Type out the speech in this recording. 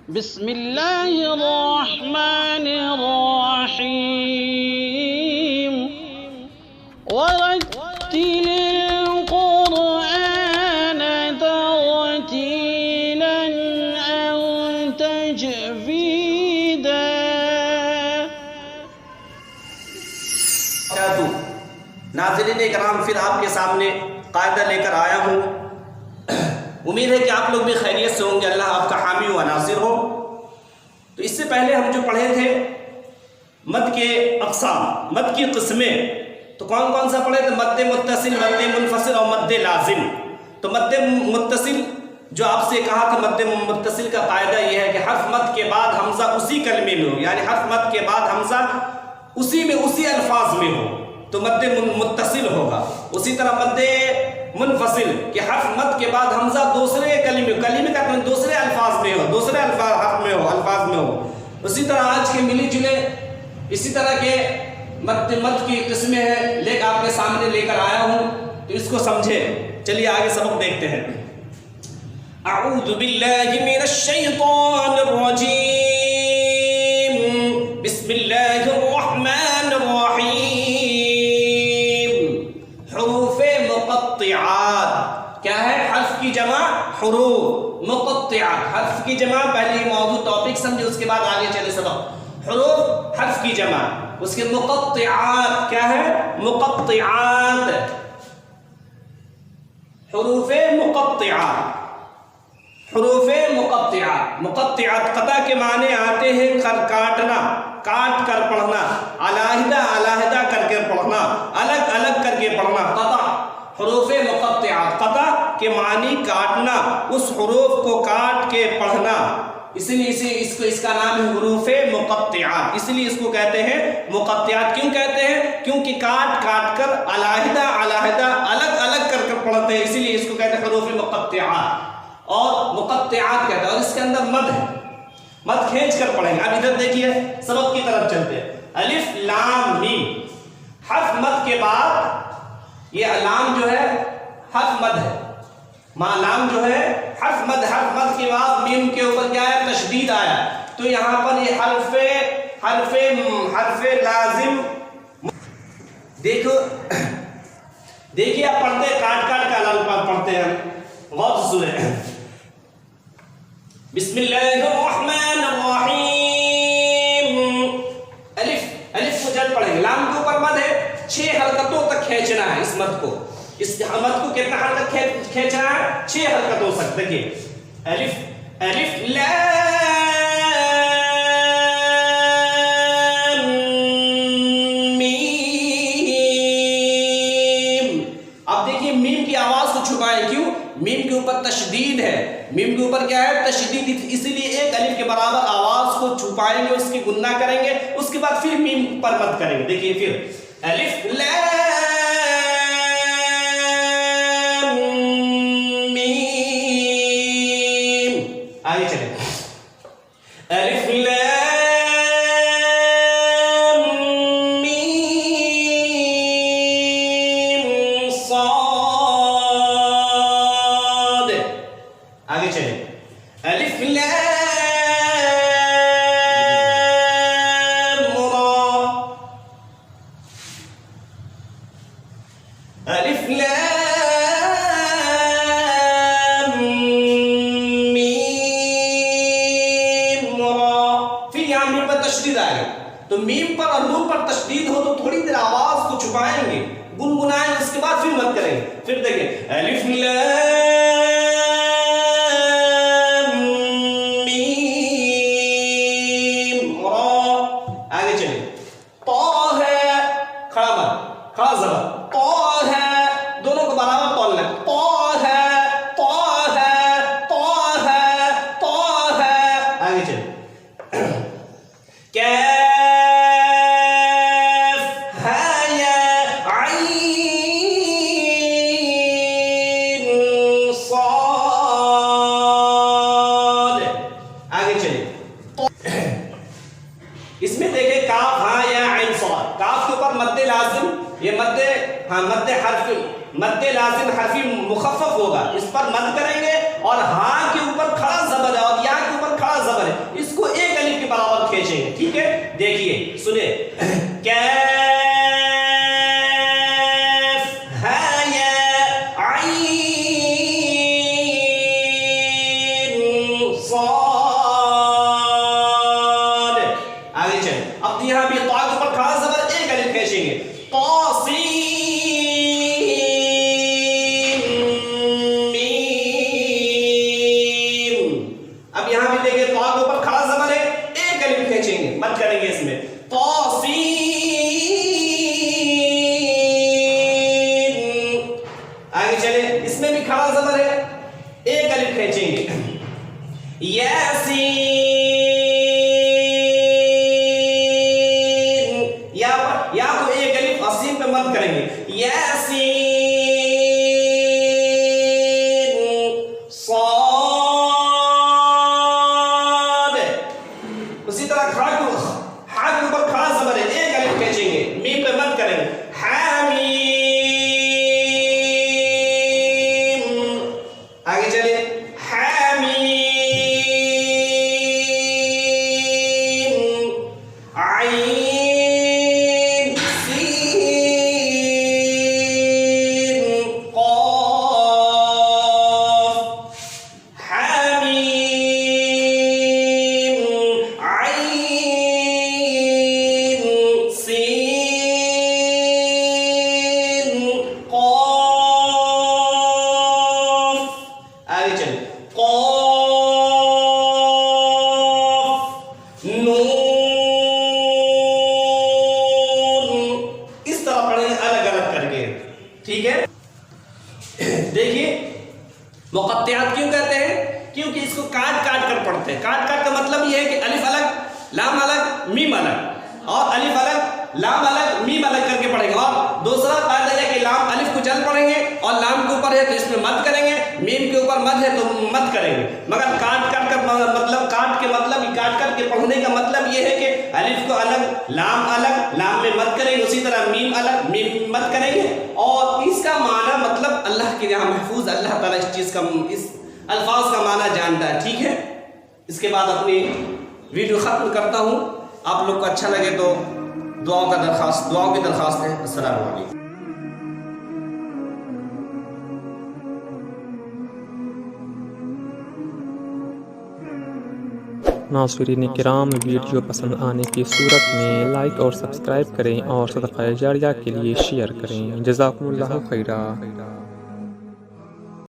بسم اللہ الرحمن الرحیم ورتل القرآن ترتیلا أنت جاویدا۔ ناظرین کرام، پھر آپ کے سامنے قاعدہ لے کر آیا ہوں۔ امید ہے کہ آپ لوگ بھی خیریت سے ہوں گے، اللہ آپ کا حامی و ناصر ہو۔ تو اس سے پہلے ہم جو پڑھے تھے مد کے اقسام، مد کی قسمیں، تو کون کون سا پڑھے تھے؟ مد متصل، مد منفصل اور مد لازم۔ تو مد متصل جو آپ سے کہا تھا، مد متصل کا قاعدہ یہ ہے کہ حرف مد کے بعد حمزہ اسی کلمے میں ہو، یعنی حرف مد کے بعد حمزہ اسی الفاظ میں ہو تو مد متصل ہوگا۔ اسی طرح مد منفصل کہ حرف مد کے بعد حمزہ دوسرے کلمے کا دوسرے الفاظ میں ہو، دوسرے الفاظ میں ہو۔ اسی طرح آج کے ملی جلے اسی طرح کے مد کی قسمیں ہیں، آپ کے سامنے لے کر آیا ہوں، تو اس کو سمجھے۔ چلیے آگے سبق دیکھتے ہیں۔ اعوذ باللہ من الشیطان الرجیم، بسم اللہ الرحمن الرحیم۔ حروف مقطعات کیا ہے؟ حرف کی جمع حروف، مقطعات حرف کی جمع۔ پہلے یہ موضوع ٹاپک سمجھے، اس کے بعد آگے چلے سبق۔ حروف حرف کی جمع، اس کے مقطعات کیا ہے؟ مقطعات، حروف مقطعات، حروف مقطعات۔ مقطعات قطع کے معنی آتے ہیں کاٹنا، کاٹ کر پڑھنا، علیحدہ علیحدہ کر کے پڑھنا، الگ الگ کر کے پڑھنا، قطع۔ حروف مقطعات قطع کے معنی کاٹنا، اس حروف کو کاٹ کے پڑھنا، اس لیے اس کا نام ہے حروف مقطعات۔ اس لیے اس کو کہتے ہیں مقطعات۔ کیوں کہتے ہیں؟ کیونکہ کاٹ کاٹ کر علیحدہ علیحدہ الگ الگ کر کے پڑھتے ہیں، اسی لیے اس کو کہتے ہیں حروف مقطعات اور مقطعات کہتے ہیں۔ اور اس کے اندر مد ہے، مد کھینچ کر پڑھیں گے۔ اب ادھر دیکھیے، سبق کی طرف چلتے ہیں۔ الف لام میم، حرف مد کے بعد یہ لام جو ہے حرف مد ہے، لام جو ہے حرف مد کے بعد میم کے اوپر کیا ہے؟ تشدید آیا، تو یہاں پر یہ حرف لازم۔ دیکھیے آپ پڑھتے کاٹ کاٹ کا الفاظ پڑھتے ہیں، غور سے سنیں۔ بسم اللہ الرحمن الرحیم۔ الف کو جلد پڑھیں گے، لام کے اوپر مد ہے، 6 حرکتوں تک کھینچنا ہے اس مد کو۔ اس مد کو کتنا حرکت کھینچنا ہے؟ 6 حرکتوں تک۔ دیکھیے الف لام میم۔ اب دیکھیے میم کی آواز کو چھپائیں، کیوں؟ میم کے اوپر تشدید ہے، میم کے اوپر کیا ہے؟ تشدید، اسی لیے ایک الف کے برابر آواز کو چھپائیں گے، اس کی گننا کریں گے، اس کے بعد پھر میم پر مد کریں گے۔ دیکھیے پھر الف لام میم، آگے چلیں۔ الف لام میم صاد، آگے چلیں۔ الف لام را، الف لام میم را۔ پھر یہاں میم پر تشدید آئے گا، تو میم پر اور نون پر تشدید ہو تو تھوڑی دیر آواز کو چھپائیں گے، گنگنائیں گے، اس کے بعد پھر مد کریں گے۔ پھر دیکھیں الف لام میم را، آگے چلیں۔ طا ہے، کھڑا مد، کھڑا زبر، طا ہے، دونوں کو برابر تولنا ہے، طا ہے، طا ہے، طا ہے، طا ہے، آگے چلیں۔ کیف ہے یا عین صاد، آگے چلیں۔ اس میں دیکھیں کاف ہاں یا عین صاد، کاف کے اوپر مد لازم، یہ مد لازم حرفی مخفف ہوگا، اس پر مد کریں گے، اور ہاں کے اوپر کھڑا زبر ہے اور یا کے اوپر کھڑا زبر ہے، سنے مقطعات کیوں کہتے ہیں؟ کیونکہ اس کو کاٹ کاٹ کر پڑھتے ہیں. کاٹ کاٹ کا مطلب یہ ہے کہ الف الگ لام الگ میم الگ اور الف الگ لام الگ میم الگ کر کے پڑھیں گے. اور دوسرا قاعدہ ہے کہ لام الف کو جل پڑھیں گے اور لام کے اوپر ہے تو اس میں مد کریں گے, میم کے اوپر مد ہے تو مد کریں گے. مگر کاٹ کاٹ کر مطلب کاٹ کے مطلب کاٹ کر کے پڑھنے کا مطلب یہ ہے کہ الف کو الگ لام میں مد کریں گے, اسی طرح میم الگ میم مد کریں گے. اور اس کا معنی مطلب اللہ کے یہاں محفوظ, اللہ تعالیٰ اس چیز کا اس الفاظ کا معنی جانتا ہے. ٹھیک ہے, اس کے بعد اپنی ویڈیو ختم کرتا ہوں. آپ لوگ کو اچھا لگے تو دعاؤں کی درخواست ہے. السلام علیکم. ناظرین کرام, ویڈیو پسند آنے کی صورت میں لائک اور سبسکرائب کریں اور صدقہ جاریہ کے لیے شیئر کریں. جزاکم اللہ خیرہ.